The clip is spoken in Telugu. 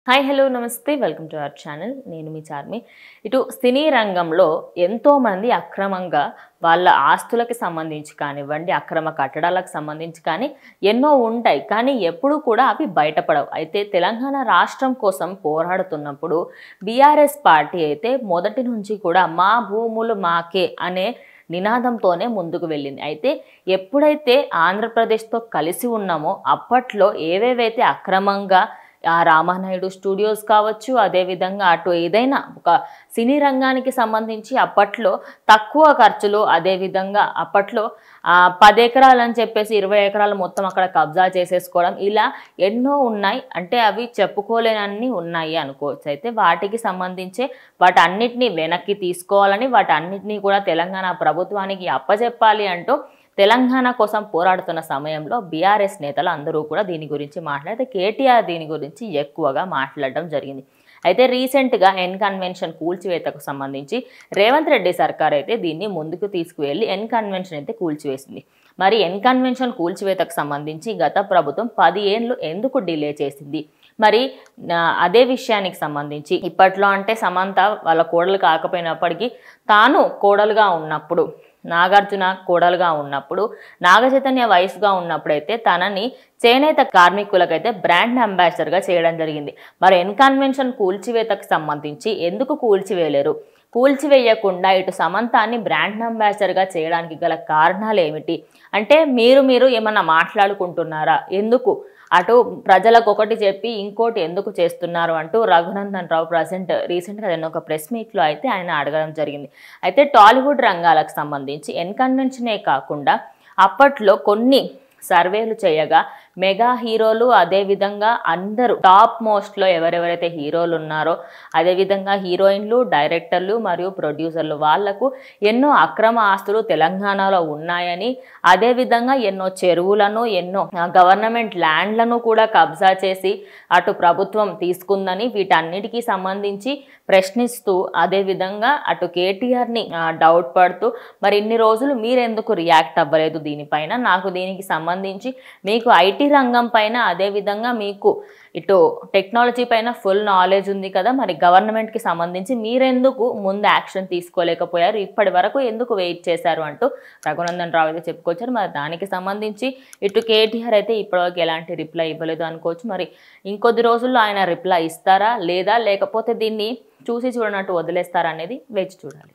హాయ్ హలో నమస్తే వెల్కమ్ టు అవర్ ఛానల్. నేను మీ చార్మి. ఇటు సినీ రంగంలో ఎంతోమంది అక్రమంగా వాళ్ళ ఆస్తులకి సంబంధించి కానివ్వండి, అక్రమ కట్టడాలకు సంబంధించి కానీ ఎన్నో ఉంటాయి. కానీ ఎప్పుడు కూడా అవి బయటపడవు. అయితే తెలంగాణ రాష్ట్రం కోసం పోరాడుతున్నప్పుడు బీఆర్ఎస్ పార్టీ అయితే మొదటి నుంచి కూడా మా భూములు మాకే అనే నినాదంతోనే ముందుకు వెళ్ళింది. అయితే ఎప్పుడైతే ఆంధ్రప్రదేశ్తో కలిసి ఉన్నామో అప్పట్లో ఏవేవైతే అక్రమంగా ఆ రామానాయుడు స్టూడియోస్ కావచ్చు, అదేవిధంగా అటు ఏదైనా ఒక సినీ రంగానికి సంబంధించి అప్పట్లో తక్కువ ఖర్చులు, అదేవిధంగా అప్పట్లో 10 ఎకరాలు అని చెప్పేసి 20 ఎకరాలు మొత్తం అక్కడ కబ్జా చేసేసుకోవడం, ఇలా ఎన్నో ఉన్నాయి. అంటే అవి చెప్పుకోలేనన్ని ఉన్నాయి అనుకోవచ్చు. అయితే వాటికి సంబంధించే వాటన్నిటినీ వెనక్కి తీసుకోవాలని, వాటన్నిటినీ కూడా తెలంగాణ ప్రభుత్వానికి అప్పచెప్పాలి అంటూ తెలంగాణ కోసం పోరాడుతున్న సమయంలో బీఆర్ఎస్ నేతలు అందరూ కూడా దీని గురించి మాట్లాడితే కేటీఆర్ దీని గురించి ఎక్కువగా మాట్లాడడం జరిగింది. అయితే రీసెంట్గా ఎన్ కన్వెన్షన్ కూల్చివేతకు సంబంధించి రేవంత్ రెడ్డి సర్కార్ అయితే దీన్ని ముందుకు తీసుకువెళ్ళి ఎన్ కన్వెన్షన్ అయితే కూల్చివేసింది. మరి ఎన్ కన్వెన్షన్ కూల్చివేతకు సంబంధించి గత ప్రభుత్వం 10 ఏళ్ళు ఎందుకు డిలే చేసింది? మరి అదే విషయానికి సంబంధించి ఇప్పట్లో అంటే సమంత వాళ్ళ కోడలు కాకపోయినప్పటికీ తాను కోడలుగా ఉన్నప్పుడు, నాగార్జున కోడలుగా ఉన్నప్పుడు, నాగచైతన్య వైఫ్గా ఉన్నప్పుడైతే తనని చేనేత కార్మికులకైతే బ్రాండ్ అంబాసిడర్గా చేయడం జరిగింది. మరి ఎన్ కన్వెన్షన్ కూల్చివేతకు సంబంధించి ఎందుకు కూల్చివేయలేరు? కూల్చివేయకుండా ఇటు సమంతాన్ని బ్రాండ్ అంబాసిడర్గా చేయడానికి గల కారణాలు ఏమిటి? అంటే మీరు ఏమన్నా మాట్లాడుకుంటున్నారా? ఎందుకు అటు ప్రజలకు ఒకటి చెప్పి ఇంకోటి ఎందుకు చేస్తున్నారు అంటూ రఘునందన్ రావు రీసెంట్గా ఒక ప్రెస్ మీట్లో అయితే ఆయన అడగడం జరిగింది. అయితే టాలీవుడ్ రంగాలకు సంబంధించి ఎన్ కన్వెన్షనే కాకుండా అప్పట్లో కొన్ని సర్వేలు చేయగా మెగా హీరోలు, అదేవిధంగా అందరూ టాప్ మోస్ట్లో ఎవరెవరైతే హీరోలు ఉన్నారో, అదేవిధంగా హీరోయిన్లు, డైరెక్టర్లు మరియు ప్రొడ్యూసర్లు వాళ్లకు ఎన్నో అక్రమ ఆస్తులు తెలంగాణలో ఉన్నాయని, అదేవిధంగా ఎన్నో చెరువులను, ఎన్నో గవర్నమెంట్ ల్యాండ్లను కూడా కబ్జా చేసి అటు ప్రభుత్వం తీసుకుందని, వీటన్నిటికీ సంబంధించి ప్రశ్నిస్తూ, అదేవిధంగా అటు కేటీఆర్ని డౌట్ పడుతూ, మరి ఇన్ని రోజులు మీరెందుకు రియాక్ట్ అవ్వలేదు దీనిపైన? నాకు దీనికి సంబంధించి మీకు ఐటీ రంగం పైన, అదేవిధంగా మీకు ఇటు టెక్నాలజీ పైన ఫుల్ నాలెడ్జ్ ఉంది కదా, మరి గవర్నమెంట్కి సంబంధించి మీరెందుకు ముందు యాక్షన్ తీసుకోలేకపోయారు? ఇప్పటి వరకు ఎందుకు వెయిట్ చేశారు అంటూ రఘునందన్ రావు అయితే చెప్పుకొచ్చారు. మరి దానికి సంబంధించి ఇటు కేటీఆర్ అయితే ఇప్పటివరకు ఎలాంటి రిప్లై ఇవ్వలేదు అనుకోవచ్చు. మరి ఇంకొద్ది రోజుల్లో ఆయన రిప్లై ఇస్తారా లేదా, లేకపోతే దీన్ని చూసి చూడనట్టు వదిలేస్తారా అనేది వేచి చూడాలి.